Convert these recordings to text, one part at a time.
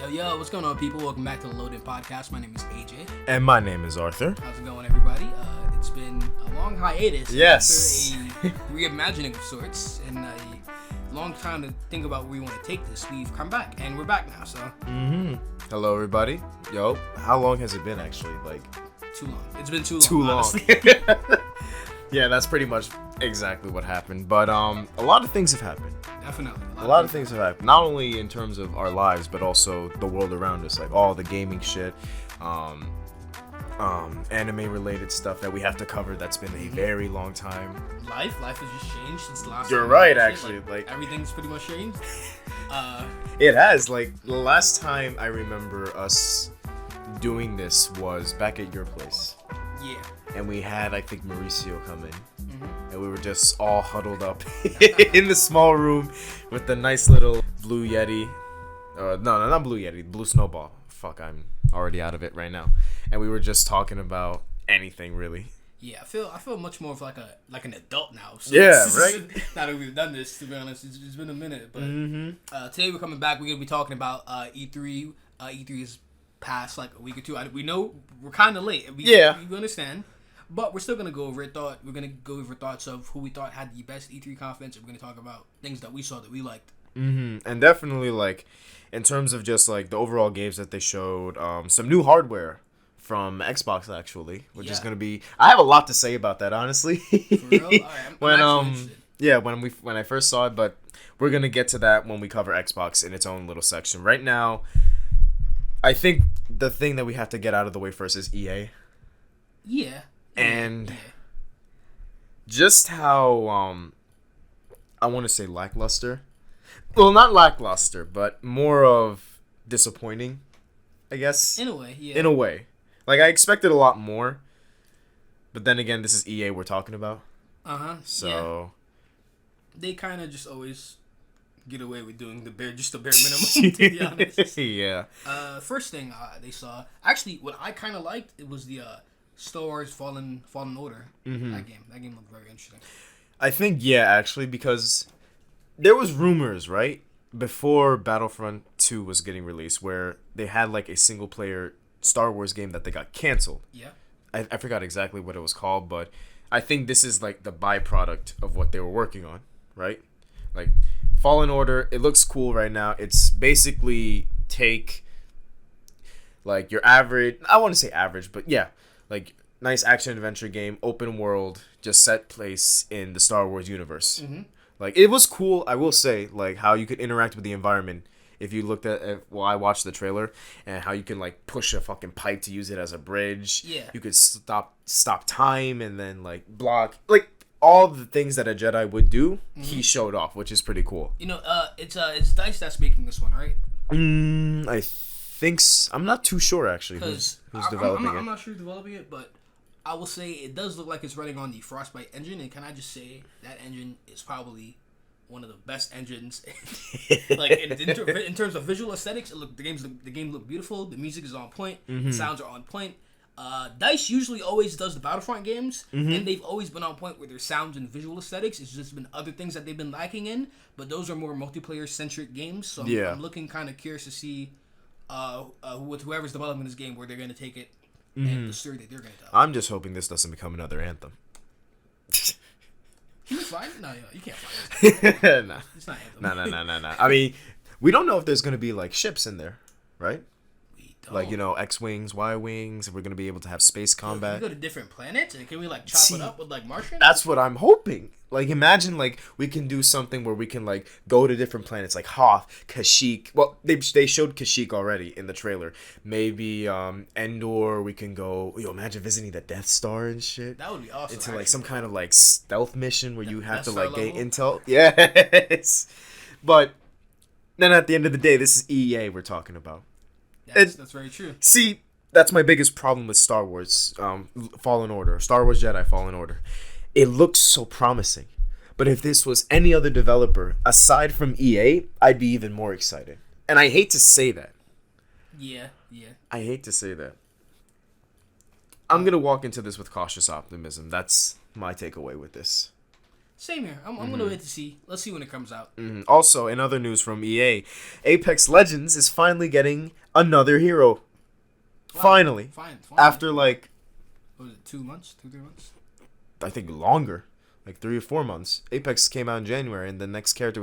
Yo, what's going on, people? Welcome back to the Loaded Podcast. My name is AJ. And my name is Arthur. How's it going, everybody? It's been a long hiatus. Yes. After a reimagining of sorts and a long time to think about where we want to take this. We've come back, and we're back now, so. Hello, everybody. Yo, how long has it been, actually? Too long. It's been too long. Too long. Honestly. Yeah, that's pretty much exactly what happened. But a lot of things have happened. Definitely. A lot of things have happened. Not only in terms of our lives, but also the world around us. Like all the gaming shit, anime-related stuff that we have to cover. That's been a very long time. Life has just changed since the last. You're time right, actually. Like everything's pretty much changed. It has. Like the last time I remember us doing this was back at your place. Yeah. And we had, I think, Mauricio come in. And we were just all huddled up in the small room with the nice little Blue Yeti. No, not Blue Yeti. Blue Snowball. Fuck, I'm already out of it right now. And we were just talking about anything, really. Yeah, I feel much more of like an adult now. So yeah, right? Now that we've done this, to be honest, it's been a minute. But today we're coming back. We're going to be talking about E3. E3 is past like a week or two. We know we're kind of late. We understand. But we're still going to go over it. We're going to go over thoughts of who we thought had the best E3 conference. And we're going to talk about things that we saw that we liked. And definitely, like, in terms of just, like, the overall games that they showed, some new hardware from Xbox, actually, which is going to be... I have a lot to say about that, honestly. For real? All right, I'm interested. Yeah, when I first saw it, but we're going to get to that when we cover Xbox in its own little section. Right now, I think the thing that we have to get out of the way first is EA. Yeah. And just how, I want to say lackluster. Well, not lackluster, but more of disappointing, I guess. In a way, yeah. In a way. Like, I expected a lot more. But then again, this is EA we're talking about. So. Yeah. They kind of just always get away with doing the bare minimum, to be honest. Yeah. First thing they saw, actually, what I kind of liked, it was the Star Wars Fallen Order. That game looked very interesting. I think, yeah, actually, because there was rumors, right, before Battlefront 2 was getting released, where they had, like, a single-player Star Wars game that they got canceled. Yeah. I forgot exactly what it was called, but I think this is, like, the byproduct of what they were working on, right? Like, Fallen Order, it looks cool right now. It's basically take, like, your average... I want to say average, but yeah. Like, nice action-adventure game, open world, just set place in the Star Wars universe. Like, it was cool, I will say, like, how you could interact with the environment if you looked at... Well, I watched the trailer, and how you can, like, push a fucking pipe to use it as a bridge. Yeah. You could stop time and then, like, block... Like, all the things that a Jedi would do, he showed off, which is pretty cool. You know, it's DICE that's making this one, right? I think I'm not too sure, actually, who's developing it. I'm not sure who's developing it, but I will say it does look like it's running on the Frostbite engine, and can I just say that engine is probably one of the best engines. Like in terms of visual aesthetics, the game look beautiful. The music is on point. The sounds are on point. DICE usually always does the Battlefront games, and they've always been on point with their sounds and visual aesthetics. It's just been other things that they've been lacking in, but those are more multiplayer-centric games, so I'm looking kind of curious to see with whoever's developing this game where they're going to take it and the story that they're going to tell. I'm just hoping this doesn't become another Anthem. Can you find it? No, you can't find it. Nah. It's not Anthem. No. I mean, we don't know if there's going to be, like, ships in there, right? Like, you know, X-Wings, Y-Wings, if we're going to be able to have space combat. Can we go to different planets? And can we, like, chop it up with, like, Martians? That's what I'm hoping. Like, imagine, like, we can do something where we can, like, go to different planets, like Hoth, Kashyyyk. Well, they showed Kashyyyk already in the trailer. Maybe Endor, we can go... Yo, imagine visiting the Death Star and shit. That would be awesome. Into, like, some kind of, like, stealth mission where you have to, like, gain intel. Yes. But then at the end of the day, this is EA we're talking about. That's very true. See, that's my biggest problem with Star Wars Fallen Order. Star Wars Jedi Fallen Order. It looks so promising. But if this was any other developer, aside from EA, I'd be even more excited. And I hate to say that. Yeah. I hate to say that. I'm going to walk into this with cautious optimism. That's my takeaway with this. Same here. I'm gonna wait to see. Let's see when it comes out. Also, in other news from EA, Apex Legends is finally getting another hero. Wow. Finally. After like, what was it, 2 months? 2-3 months? I think longer, like 3 or 4 months. Apex came out in January, and the next character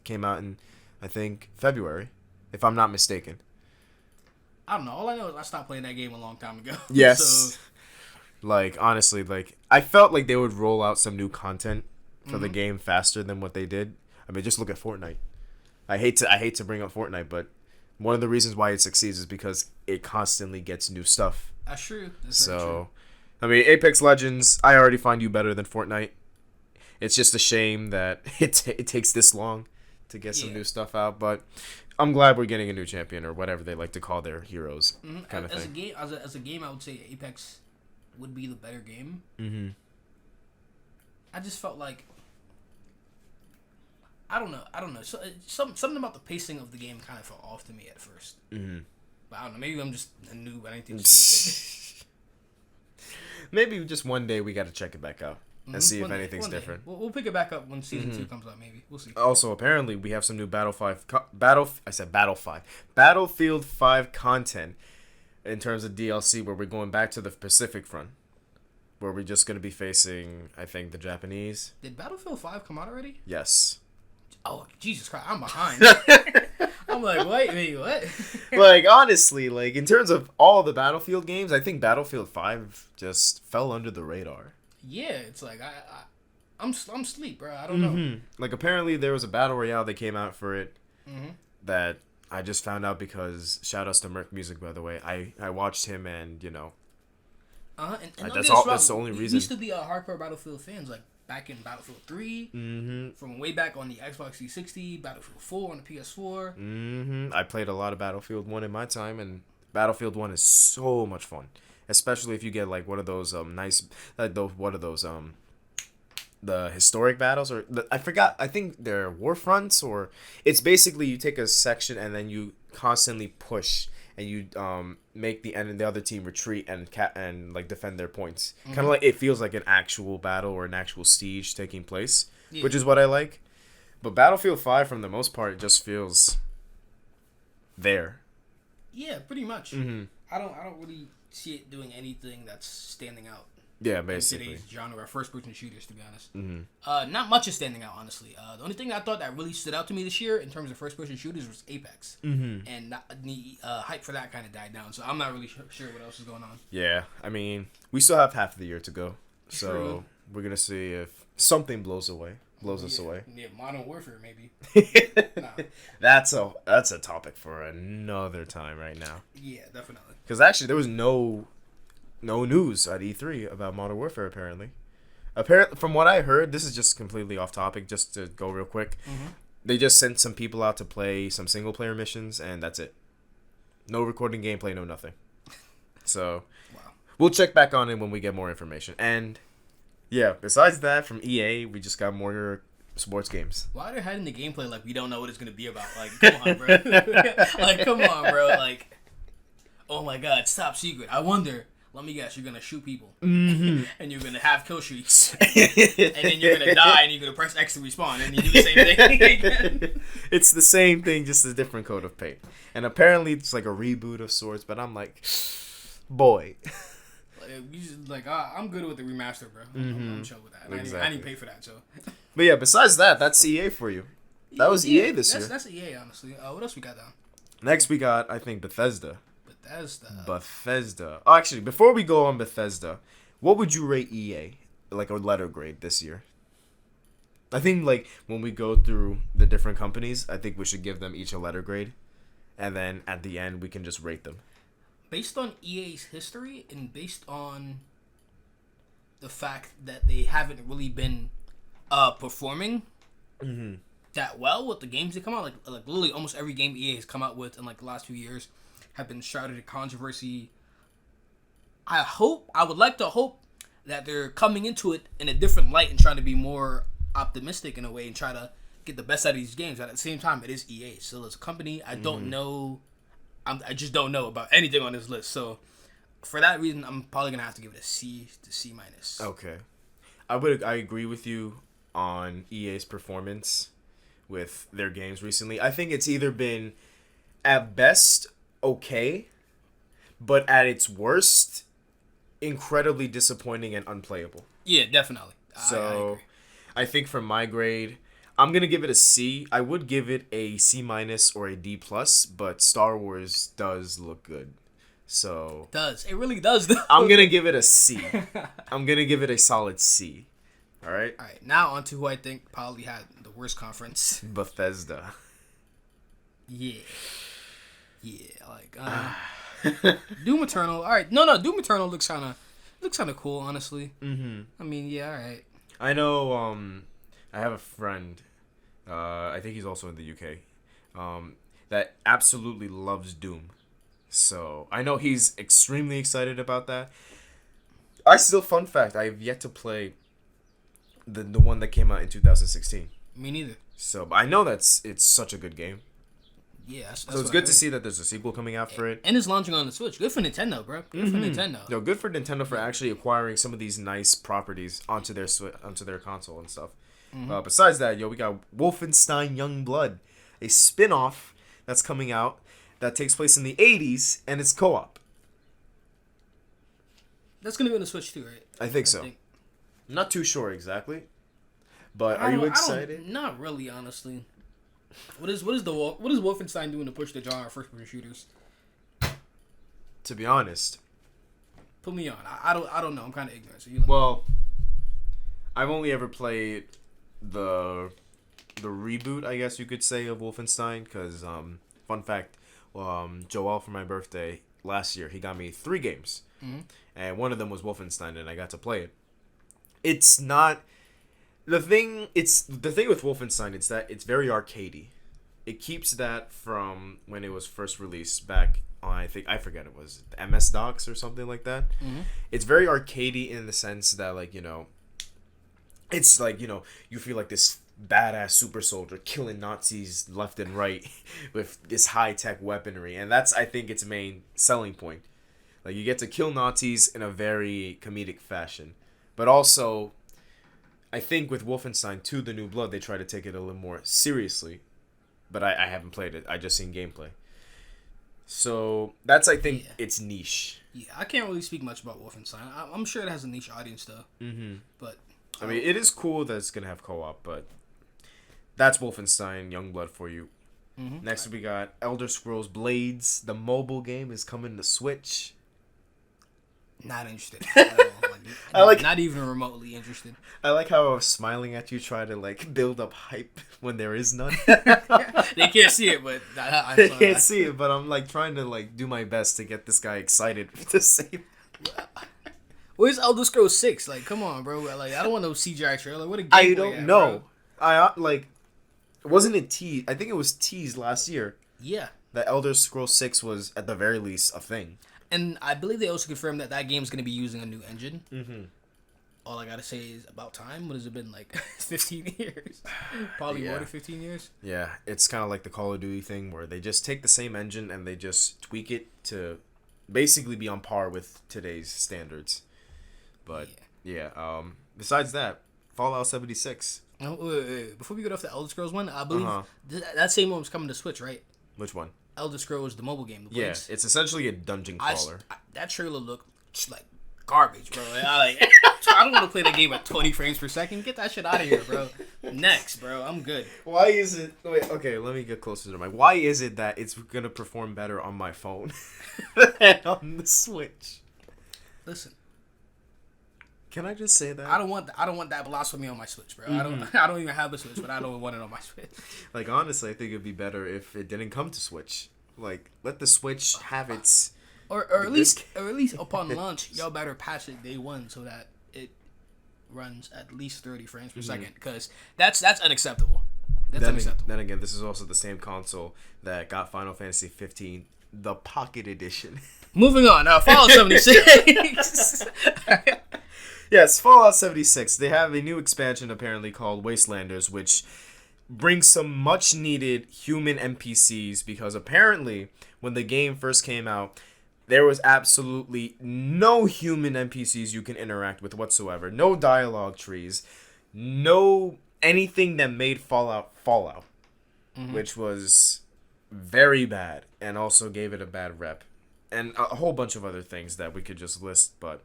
came out in, I think, February, if I'm not mistaken. I don't know. All I know is I stopped playing that game a long time ago. Yes. So, like, honestly, like, I felt like they would roll out some new content for the game faster than what they did. I mean, just look at Fortnite. I hate to bring up Fortnite, but one of the reasons why it succeeds is because it constantly gets new stuff. that's true. That's very true. I mean, Apex Legends, I already find you better than Fortnite. It's just a shame that it takes this long to get some new stuff out, but I'm glad we're getting a new champion, or whatever they like to call their heroes, kind of thing. As a game, I would say Apex would be the better game. I just felt like I don't know. So, something about the pacing of the game kind of felt off to me at first. But I don't know. Maybe I'm just a noob. I didn't think it Maybe just one day we got to check it back out and see if anything's different. We'll pick it back up when season 2 comes out. Maybe we'll see. Also, apparently, we have some new Battlefield 5 content in terms of DLC, where we're going back to the Pacific Front, where we're just going to be facing, I think, the Japanese. Did Battlefield 5 come out already? Yes. Oh, Jesus Christ, I'm behind. I'm like, wait, what? Like, honestly, like, in terms of all the Battlefield games, I think Battlefield 5 just fell under the radar. Yeah, it's like, I'm asleep, bro. I don't know. Like, apparently there was a Battle Royale that came out for it that I just found out because, shout-outs to Merc Music, by the way. I watched him and, you know. And that's the only reason. We used to be hardcore Battlefield fans, like, back in Battlefield 3, from way back on the Xbox 360, Battlefield 4 on the PS4. I played a lot of Battlefield 1 in my time, and Battlefield 1 is so much fun. Especially if you get, like, one of those the historic battles, or I forgot, I think they're war fronts, or it's basically you take a section and then you constantly push and you make the other team retreat and like defend their points. Kind of like it feels like an actual battle or an actual siege taking place, which is what I like. But Battlefield 5, from the most part, just feels there. Yeah, pretty much. I don't really see it doing anything that's standing out. Yeah, basically. In today's genre of first-person shooters, to be honest. Not much is standing out, honestly. The only thing I thought that really stood out to me this year in terms of first-person shooters was Apex. And the hype for that kind of died down, so I'm not really sure what else is going on. Yeah, I mean, we still have half of the year to go. So True. We're going to see if something blows us away. Yeah, Modern Warfare, maybe. Nah. That's a topic for another time right now. Yeah, definitely. Because actually, there was no news at E3 about Modern Warfare, apparently. From what I heard, this is just completely off topic, just to go real quick. They just sent some people out to play some single-player missions, and that's it. No recording gameplay, no nothing. So, We'll check back on it when we get more information. And, yeah, besides that, from EA, we just got more sports games. Why are they hiding the gameplay like we don't know what it's going to be about? Like, come on, bro. Come on, bro. Like, oh my god, it's top secret. I wonder... Let me guess, you're going to shoot people. And you're going to have kill streaks. And then you're going to die and you're going to press X to respawn. And you do the same thing again. It's the same thing, just a different coat of paint. And apparently it's like a reboot of sorts, but I'm like, boy. I'm good with the remaster, bro. I'm chill with that. Exactly. I didn't pay for that, so. But yeah, besides that, that's EA for you. That was EA this year. That's EA, honestly. What else we got down? Next we got, I think, Bethesda. Bethesda. Oh, actually, before we go on Bethesda, what would you rate EA, like a letter grade this year? I think, like, when we go through the different companies, I think we should give them each a letter grade. And then at the end, we can just rate them. Based on EA's history and based on the fact that they haven't really been performing that well with the games that come out, like literally almost every game EA has come out with in like the last few years have been shrouded in controversy. I would like to hope that they're coming into it in a different light and trying to be more optimistic in a way and try to get the best out of these games. But at the same time, it is EA. So as a company, I don't know. I just don't know about anything on this list. So for that reason, I'm probably gonna have to give it a C to C minus. Okay, I agree with you on EA's performance with their games recently. I think it's either been at best okay, but at its worst incredibly disappointing and unplayable. Yeah, definitely. So I think for my grade, I'm gonna give it a C. I would give it a C- or a D+, but Star Wars does look good. So it really does though. I'm gonna give it a C. I'm gonna give it a solid C. All right. All right. Now on to who I think probably had the worst conference. Bethesda. Yeah. Like Doom Eternal. All right. No. Doom Eternal looks kind of cool, honestly. Mm-hmm. I mean, yeah. All right. I know. I have a friend. I think he's also in the UK. That absolutely loves Doom. So I know he's extremely excited about that. Fun fact, I have yet to play the one that came out in 2016. Me neither. So but I know it's such a good game. Yeah. That's So it's good to see that there's a sequel coming out for it. And it's launching on the Switch. Good for Nintendo, bro. Good for Nintendo. No, good for Nintendo for actually acquiring some of these nice properties onto their console and stuff. Besides that, we got Wolfenstein Youngblood, a spin-off that's coming out that takes place in the 80s, and it's co-op. That's going to be on the Switch too, right? I think so. I'm not too sure exactly. But are you excited? Not really, honestly. What does Wolfenstein doing to push the genre of first-person shooters? To be honest, put me on. I don't know. I'm kind of ignorant. So well, I've only ever played the reboot, I guess you could say, of Wolfenstein. Because fun fact, Joel for my birthday last year, he got me 3 games, and one of them was Wolfenstein, and I got to play it. It's not. The thing with Wolfenstein is that it's very arcadey. It keeps that from when it was first released back on, I forget, it was MS-DOS or something like that. It's very arcadey in the sense that, like, it's like, you feel like this badass super soldier killing Nazis left and right with this high-tech weaponry, and that's, I think, its main selling point. Like, you get to kill Nazis in a very comedic fashion, but also I think with Wolfenstein 2, The New Blood, they try to take it a little more seriously. But I haven't played it. I just seen gameplay. So that's, I think, its niche. Yeah, I can't really speak much about Wolfenstein. I'm sure it has a niche audience, though. But I mean, it is cool that it's going to have co-op, but that's Wolfenstein Youngblood for you. Next, we got Elder Scrolls Blades. The mobile game is coming to Switch. Not interested at all. Not even remotely interested. I like how I was smiling at you, trying to like build up hype when there is none. They can't see it, but they can't see it. But I'm like trying to like do my best to get this guy excited to save. Where's Elder Scrolls 6? Like, come on, bro. Like, I don't want no CGI trailer. What a game. I don't know. Wasn't it teased? I think it was teased last year. Yeah. That Elder Scrolls 6 was at the very least a thing. And I believe they also confirmed that game's going to be using a new engine. All I got to say is about time. What has it been, like 15 years? Probably more than 15 years. Yeah, it's kind of like the Call of Duty thing where they just take the same engine and they just tweak it to basically be on par with today's standards. But, besides that, Fallout 76. Wait. Before we get off the Elder Scrolls one, I believe that same one was coming to Switch, right? Which one? Elder Scrolls, the mobile game. Yeah, it's essentially a dungeon crawler. That trailer looked like garbage, bro. I don't want to play the game at 20 frames per second. Get that shit out of here, bro. Next, bro. I'm good. Why is it... Wait, okay, let me get closer to the mic. Why is it that it's going to perform better on my phone than on the Switch? Listen. Can I just say that? I don't want that blasphemy on my Switch, bro. I don't even have a Switch, but I don't want it on my Switch. Like, honestly, I think it'd be better if it didn't come to Switch. Like, let the Switch have its... Or at least upon launch, y'all better patch it day one so that it runs at least 30 frames per second, because that's unacceptable. That's unacceptable. Then again, this is also the same console that got Final Fantasy 15, the Pocket Edition. Moving on. Fallout 76. Yes, Fallout 76. They have a new expansion apparently called Wastelanders, which brings some much needed human NPCs, because apparently when the game first came out, there was absolutely no human NPCs you can interact with whatsoever. No dialogue trees. no anything that made Fallout, which was very bad and also gave it a bad rep, and a whole bunch of other things that we could just list, but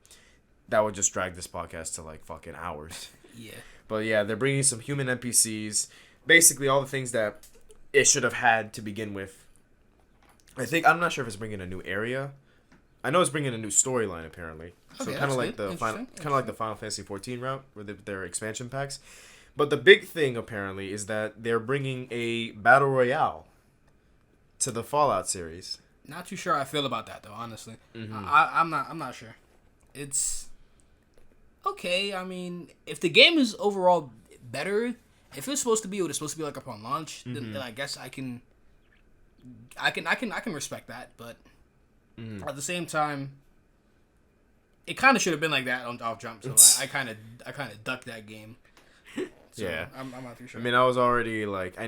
that would just drag this podcast to like fucking hours. Yeah. But yeah, they're bringing some human NPCs, basically all the things that it should have had to begin with. I'm not sure if it's bringing a new area. I know it's bringing a new storyline apparently. Okay, so kind of like the the Final Fantasy 14 route with their expansion packs. But the big thing apparently is that they're bringing a battle royale to the Fallout series. Not too sure how I feel about that though, honestly. Mm-hmm. I'm not sure. It's okay. I mean, if the game is overall better, if it's supposed to be what it's supposed to be like upon launch, then I guess I can respect that. But at the same time, it kind of should have been like that off jump. So I kind of ducked that game. So yeah, I'm not too sure. I mean, I was already like,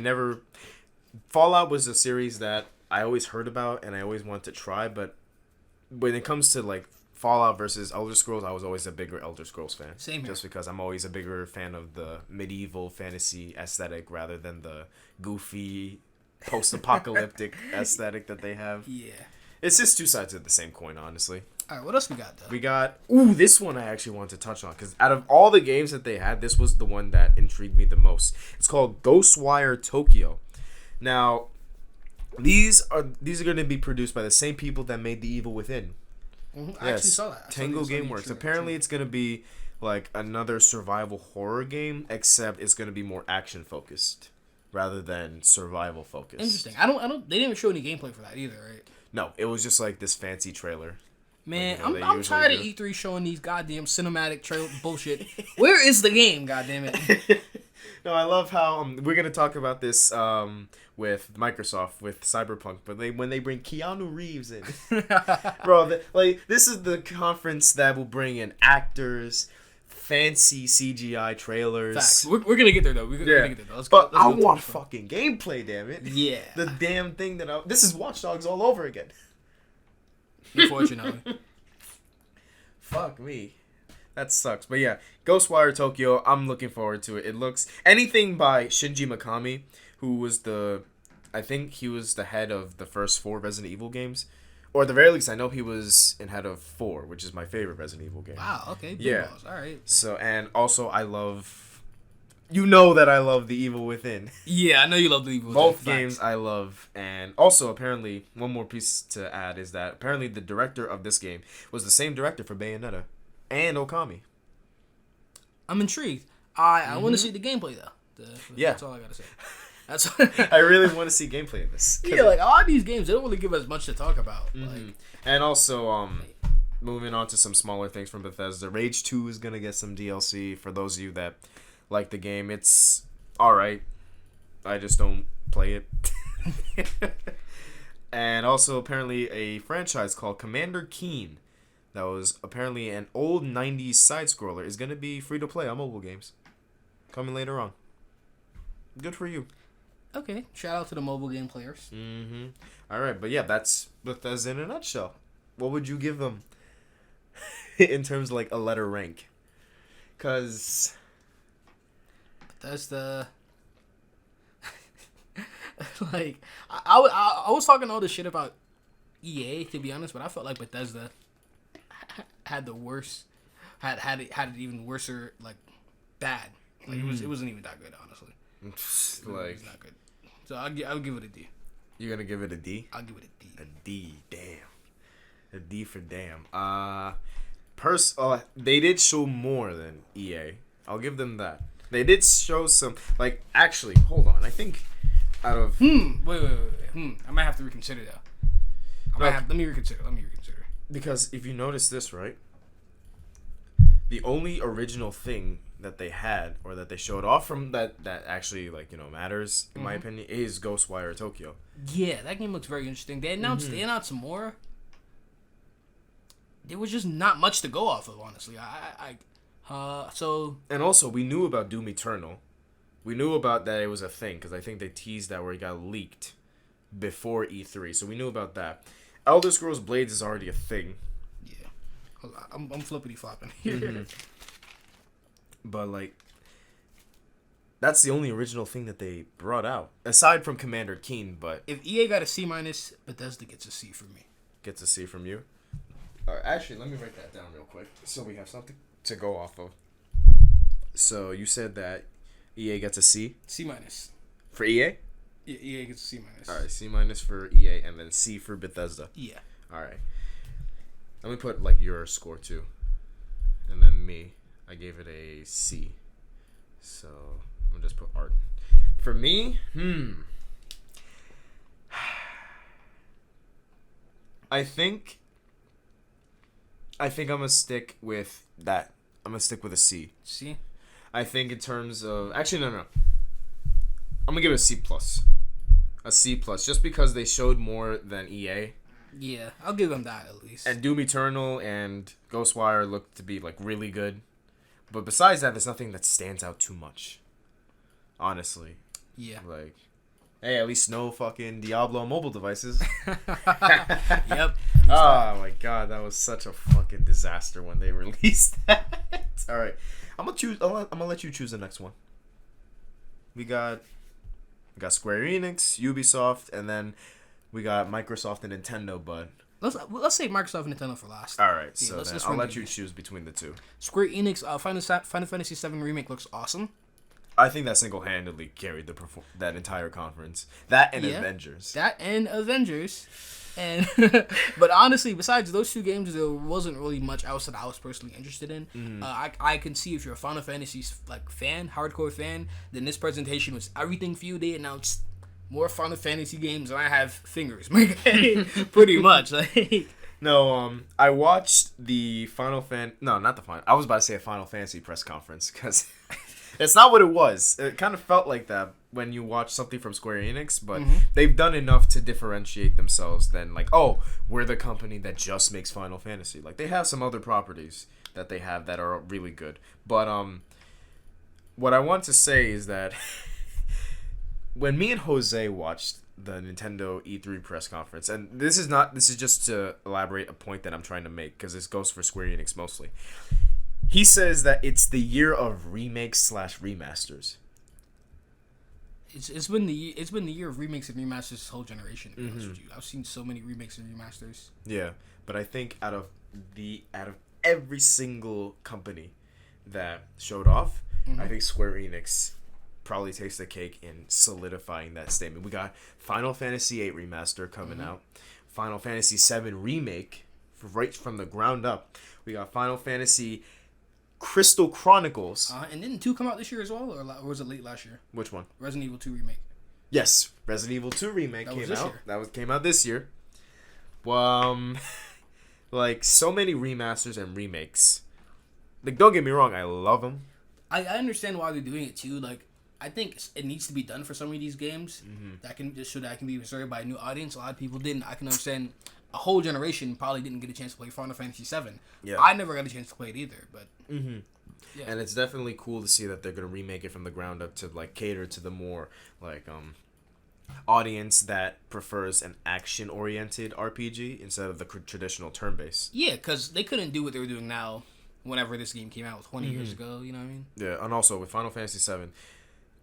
Fallout was a series that I always heard about and I always wanted to try, but when it comes to like Fallout versus Elder Scrolls, I was always a bigger Elder Scrolls fan. Same here. Just because I'm always a bigger fan of the medieval fantasy aesthetic rather than the goofy post-apocalyptic aesthetic that they have. Yeah. It's just two sides of the same coin, honestly. All right, what else we got though? We got this one I actually want to touch on because out of all the games that they had, this was the one that intrigued me the most. It's called Ghostwire Tokyo. Now, these are going to be produced by the same people that made The Evil Within. Mm-hmm. I actually saw that. Tango Gameworks. Apparently, it's going to be like another survival horror game, except it's going to be more action focused rather than survival focused. Interesting. I don't. They didn't even show any gameplay for that either, right? No, it was just like this fancy trailer. Man, like, I'm tired of E3 showing these goddamn cinematic trail bullshit. Where is the game, goddamn it? No, I love how we're gonna talk about this with Microsoft with Cyberpunk, but when they bring Keanu Reeves in, bro, this is the conference that will bring in actors, fancy CGI trailers. Facts. We're gonna get there though. We're gonna get there. Let's but go, I want fucking gameplay, damn it. Yeah. The damn thing this is Watch Dogs all over again. Unfortunately. Fuck me. That sucks. But yeah, Ghostwire Tokyo, I'm looking forward to it. It looks anything by Shinji Mikami, who was I think he was the head of the first 4 Resident Evil games. Or at the very least, I know he was in head of 4, which is my favorite Resident Evil game. Wow, okay. Yeah. Balls. All right. So, and also I love that I love The Evil Within. Yeah, I know you love The Evil Within. Both games I love. And also, apparently, one more piece to add is that apparently the director of this game was the same director for Bayonetta and Okami. I'm intrigued. I want to see the gameplay, though. That's all I got to say. That's I really want to see gameplay of this. Yeah, like, all these games, they don't really give us much to talk about. Like, and also, moving on to some smaller things from Bethesda, Rage 2 is going to get some DLC for those of you that like the game. It's alright. I just don't play it. And also, apparently, a franchise called Commander Keen that was apparently an old 90s side-scroller is going to be free-to-play on mobile games. Coming later on. Good for you. Okay. Shout out to the mobile game players. Alright, but yeah, that's Bethesda in a nutshell. What would you give them in terms of like a letter rank? Because Bethesda... like, I was talking all this shit about EA, to be honest, but I felt like Bethesda had the worst, had it even worse, like, bad. Like, it wasn't even that good, honestly. Like, it's not good. So I'll give it a D. You're gonna give it a D? I'll give it a D. A D, damn. A D for damn. They did show more than EA. I'll give them that. They did show some, like, actually, hold on. I think out of wait. I might have to reconsider that. Let me reconsider. Because if you notice this, right? The only original thing that they had or that they showed off from that actually, like, you know, matters in my opinion is Ghostwire Tokyo. Yeah, that game looks very interesting. They announced some more. There was just not much to go off of, honestly. And also we knew about Doom Eternal. We knew about that it was a thing because I think they teased that where it got leaked before E3, so we knew about that. Elder Scrolls Blades is already a thing. Yeah, I'm flippity flopping here. But like, That's the only original thing that they brought out, aside from Commander Keen. But If EA got a C minus, Bethesda gets a C from me. gets a C from you. All right, actually, let me write that down real quick so we have something to go off of. So you said that EA gets a C C minus. for EA. Yeah, EA gets a C minus. All right, C minus for EA, and then C for Bethesda. Yeah. All right. Let me put like your score too, and then me. I gave it a C. So I'm gonna just put art. For me, I think I'm gonna stick with that. I'm gonna stick with a C. C. I think in terms of actually no. I'm gonna give it a C plus. A C plus, just because they showed more than EA. Yeah, I'll give them that at least. And Doom Eternal and Ghostwire looked to be like really good. But besides that, there's nothing that stands out too much. Honestly. Yeah. Like, hey, at least no fucking Diablo mobile devices. Yep. Oh my god, that was such a fucking disaster when they released that. All right, I'm gonna let you choose the next one. We got Square Enix, Ubisoft, and then we got Microsoft and Nintendo. But let's say Microsoft and Nintendo for last. all right, Yeah, so let's then run I'll let through you these. choose between the two. Square Enix Final Fantasy VII Remake looks awesome. I think that single-handedly carried that entire conference. That and Yeah. Avengers. That and Avengers. And but honestly, besides those two games, there wasn't really much else that I was personally interested in. Mm-hmm. I can see if you're a Final Fantasy like fan, hardcore fan, then this presentation was everything for you. They announced more Final Fantasy games than I have fingers, pretty much. Like, No, I watched the I was about to say a Final Fantasy press conference because it's not what it was. It kind of felt like that when you watch something from Square Enix, but they've done enough to differentiate themselves than like, oh, we're the company that just makes Final Fantasy. Like, they have some other properties that they have that are really good. But what I want to say is that when me and Jose watched the Nintendo E3 press conference, and this is just to elaborate a point that I'm trying to make because this goes for Square Enix mostly. He says that it's the year of remakes / remasters. it's been the year of remakes and remasters this whole generation. To be honest with you, I've seen so many remakes and remasters. Yeah, but I think out of every single company that showed off, I think Square Enix probably takes the cake in solidifying that statement. We got Final Fantasy VIII remaster coming out, Final Fantasy VII remake right from the ground up. We got Final Fantasy Crystal Chronicles. And didn't 2 come out this year as well, or was it late last year? Which one? Resident Evil 2 remake. Yes, Resident Evil 2 remake That came was this out. year. Came out this year. Like so many remasters and remakes. Like, don't get me wrong, I love them. I understand why they're doing it too. Like, I think it needs to be done for some of these games. That can be served by a new audience. A lot of people didn't. I can understand. A whole generation probably didn't get a chance to play Final Fantasy VII. Yeah. I never got a chance to play it either. But yeah. And it's definitely cool to see that they're gonna remake it from the ground up to like cater to the more like audience that prefers an action oriented RPG instead of the traditional turn based. Yeah, because they couldn't do what they were doing now. Whenever this game came out 20 years ago, you know what I mean? Yeah, and also with Final Fantasy VII,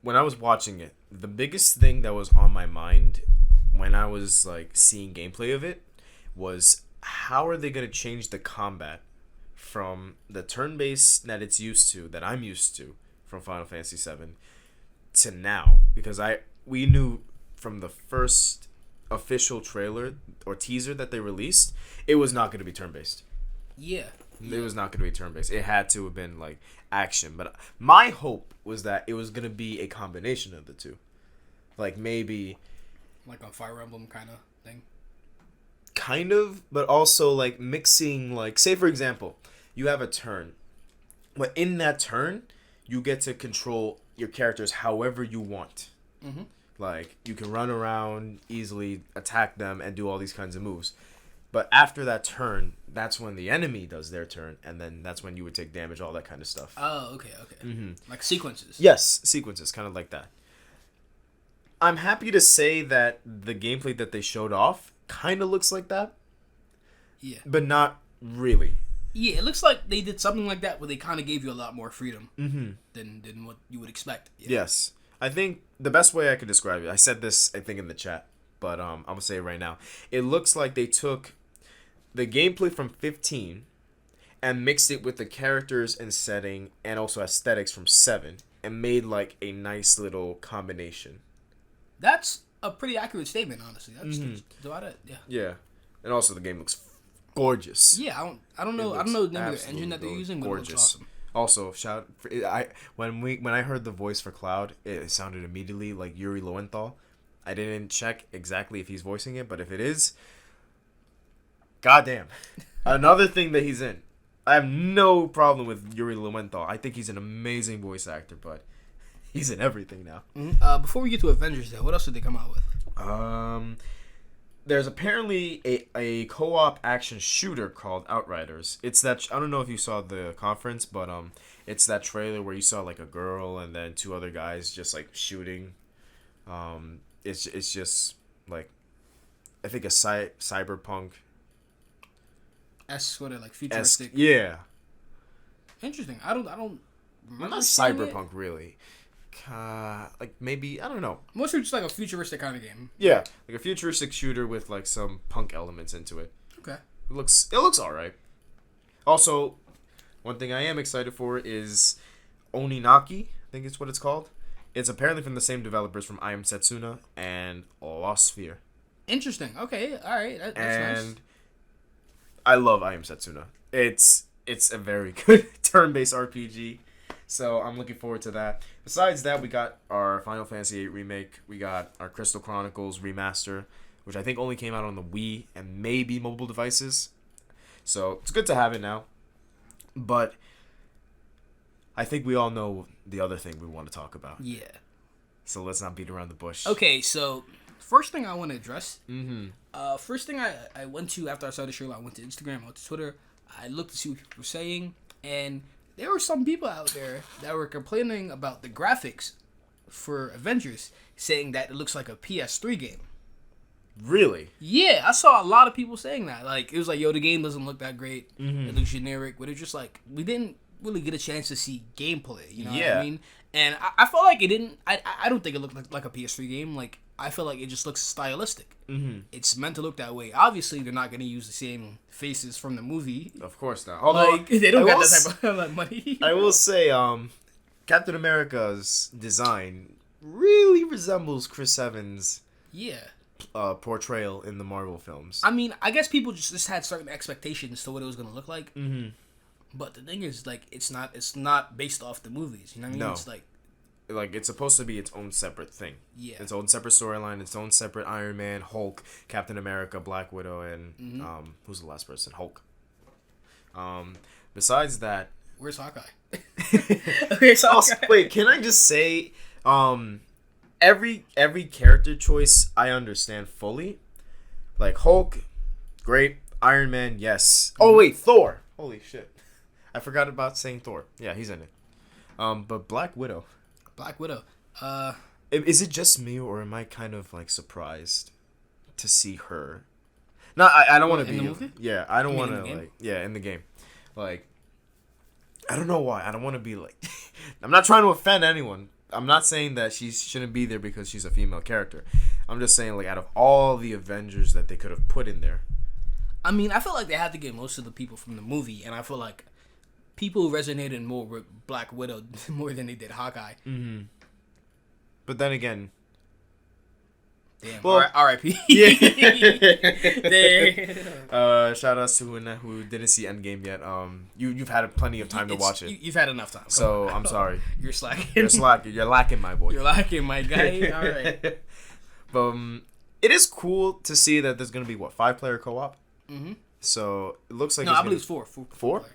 when I was watching it, the biggest thing that was on my mind when I was like seeing gameplay of it was how are they going to change the combat from the turn-based that it's used to, that I'm used to from Final Fantasy VII, to now? Because we knew from the first official trailer or teaser that they released, it was not going to be turn-based. Yeah. It was not going to be turn-based. It had to have been like action. But my hope was that it was going to be a combination of the two. Like maybe Like a Fire Emblem kind of thing. kind of, but also like mixing, like, say for example, you have a turn. But in that turn, you get to control your characters however you want. Like, you can run around easily, attack them, and do all these kinds of moves. But after that turn, that's when the enemy does their turn, and then that's when you would take damage, all that kind of stuff. Oh, okay. Like sequences. Yes, sequences, kind of like that. I'm happy to say that the gameplay that they showed off kind of looks like that. Yeah. But not really. Yeah, it looks like they did something like that where they kind of gave you a lot more freedom than what you would expect. Yeah. Yes. I think the best way I could describe it, I said this, I think, in the chat, but I'm going to say it right now. It looks like they took the gameplay from 15 and mixed it with the characters and setting and also aesthetics from 7 and made like a nice little combination. That's a pretty accurate statement, honestly. That's about it. Yeah. Yeah. And also the game looks gorgeous. Yeah, I don't know the name of the engine that they're using, but gorgeous. it looks awesome. Also, when I heard the voice for Cloud, it sounded immediately like Yuri Lowenthal. I didn't check exactly if he's voicing it, but if it is, goddamn. Another thing that he's in. I have no problem with Yuri Lowenthal. I think he's an amazing voice actor, but he's in everything now. Mm-hmm. Before we get to Avengers, though, what else did they come out with? There's apparently a co-op action shooter called Outriders. It's that I don't know if you saw the conference, but it's that trailer where you saw like a girl and then 2 other guys just like shooting. It's just like I think a cyberpunk. Sort of like futuristic. Yeah. Interesting. I don't remember. Not cyberpunk really. Like maybe I don't know. Mostly just like a futuristic kind of game. Yeah, like a futuristic shooter with like some punk elements into it. Okay. It looks all right. Also, one thing I am excited for is Oninaki. I think it's what it's called. It's apparently from the same developers from I Am Setsuna and Lost Sphere. Interesting. Okay. All right. That's and nice. I love I Am Setsuna. It's a very good turn-based RPG. So I'm looking forward to that. Besides that, we got our Final Fantasy VIII Remake. We got our Crystal Chronicles Remaster, which I think only came out on the Wii and maybe mobile devices. So it's good to have it now. But I think we all know the other thing we want to talk about. Yeah. So let's not beat around the bush. Okay, so first thing I want to address. Mm-hmm. First thing I went to after I saw the show, I went to Instagram, I went to Twitter. I looked to see what people were saying, and there were some people out there that were complaining about the graphics for Avengers, saying that it looks like a PS3 game. Really? Yeah, I saw a lot of people saying that. Like, it was like, yo, the game doesn't look that great. Mm-hmm. It looks generic, but it's just like, we didn't really get a chance to see gameplay, you know what Yeah. I mean? And I felt like it didn't, I don't think it looked like a PS3 game. Like, I feel like it just looks stylistic. Mm-hmm. It's meant to look that way. Obviously, they're not going to use the same faces from the movie. Of course not. Although Like, they don't got that type of like, money. I will say, Captain America's design really resembles Chris Evans' Yeah. portrayal in the Marvel films. I mean, I guess people just had certain expectations to what it was going to look like. Mm-hmm. But the thing is, like, it's not based off the movies. You know what I mean? No. It's like, It's supposed to be its own separate thing. yeah. Its own separate storyline, its own separate Iron Man, Hulk, Captain America, Black Widow, and who's the last person? Hulk. Besides that, Where's Hawkeye? Where's Hawkeye? also, wait, can I just say, every character choice I understand fully. Like Hulk, great. Iron Man, yes. Oh wait, Thor. Holy shit, I forgot about saying Thor. Yeah, he's in it. But Black Widow. Black Widow. Is it just me, or am I kind of like surprised to see her? No, I don't want to be. In the movie? Yeah, I don't You want mean to in the like. Yeah, in the game, like. I don't know why. I don't want to be like. I'm not trying to offend anyone. I'm not saying that she shouldn't be there because she's a female character. I'm just saying, like, out of all the Avengers that they could have put in there. I mean, I feel like they had to get most of the people from the movie, and I feel like people resonated more with Black Widow more than they did Hawkeye. Mm-hmm. But then again, Damn. well, R.I.P. yeah. Damn. Shout outs to who didn't see Endgame yet. You've had plenty of time to watch it. You've had enough time. So I'm sorry. You're slacking. You're lacking, my boy. You're lacking, my guy. All right. But it is cool to see that there's gonna be 5-player co-op. Mm-hmm. So it looks like No, I believe it's 4. 4?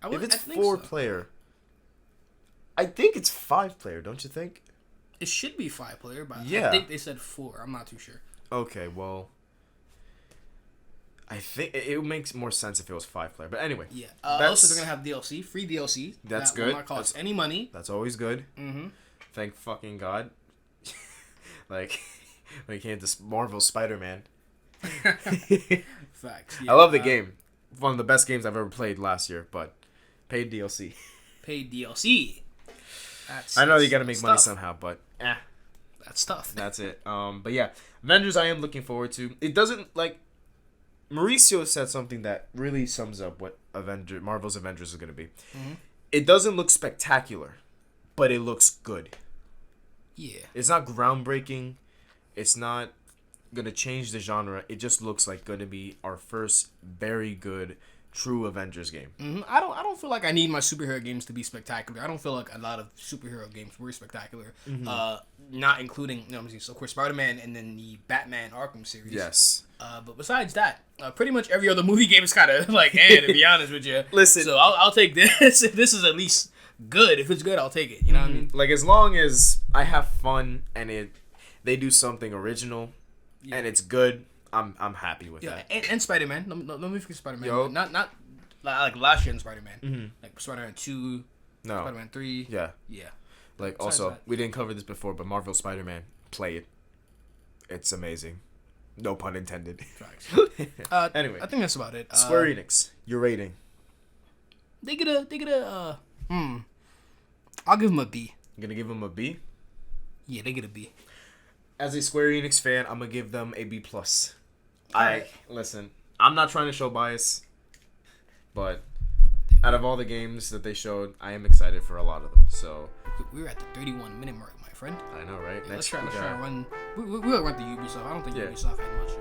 If it's 4-player, I think it's 5-player. Don't you think? It should be 5-player, but Yeah. I think they said 4. I'm not too sure. Okay, well, I think it makes more sense if it was 5-player. But anyway, Yeah. Also, they're gonna have DLC, free DLC. That's that good. Will not cost any money. That's always good. Mm-hmm. Thank fucking God. Like when it came to Marvel Spider-Man. Facts. I love the game. one of the best games I've ever played last year, but paid DLC. Paid DLC. I know you got to make money tough. somehow, but That's tough. that's it. But yeah, Avengers I am looking forward to. It doesn't like Mauricio said something that really sums up what Marvel's Avengers is going to be. Mm-hmm. It doesn't look spectacular, but it looks good. Yeah. It's not groundbreaking. It's not going to change the genre. It just looks like going to be our first very good true Avengers game. Mm-hmm. I don't feel like I need my superhero games to be spectacular. I don't feel like a lot of superhero games were spectacular. Mm-hmm. Not including, of course, Spider-Man and then the Batman Arkham series. Yes. But besides that, pretty much every other movie game is kind of like, to be honest with you. Listen. So I'll take this. If this is at least good, if it's good, I'll take it. You know what I mean? Like, as long as I have fun and they do something original and it's good, I'm happy with that. And Spider-Man. Let me forget Spider-Man. Yo. Not like last year's Spider-Man. Mm-hmm. Like Spider-Man 2, No. Spider-Man 3. Yeah. Yeah. Like, Besides also, that. we didn't cover this before, but Marvel Spider-Man, play it. It's amazing. No pun intended. Anyway. I think that's about it. Square Enix, your rating. They get a I'll give them a B. You gonna give them a B? Yeah, they get a B. As a Square Enix fan, I'm gonna give them a B+. Alright. Listen, I'm not trying to show bias, but out of all the games that they showed, I am excited for a lot of them. So We're at the 31-minute mark, my friend. I know, right? Yeah, let's try to run. We'll run the Ubisoft. I don't think Ubisoft had much.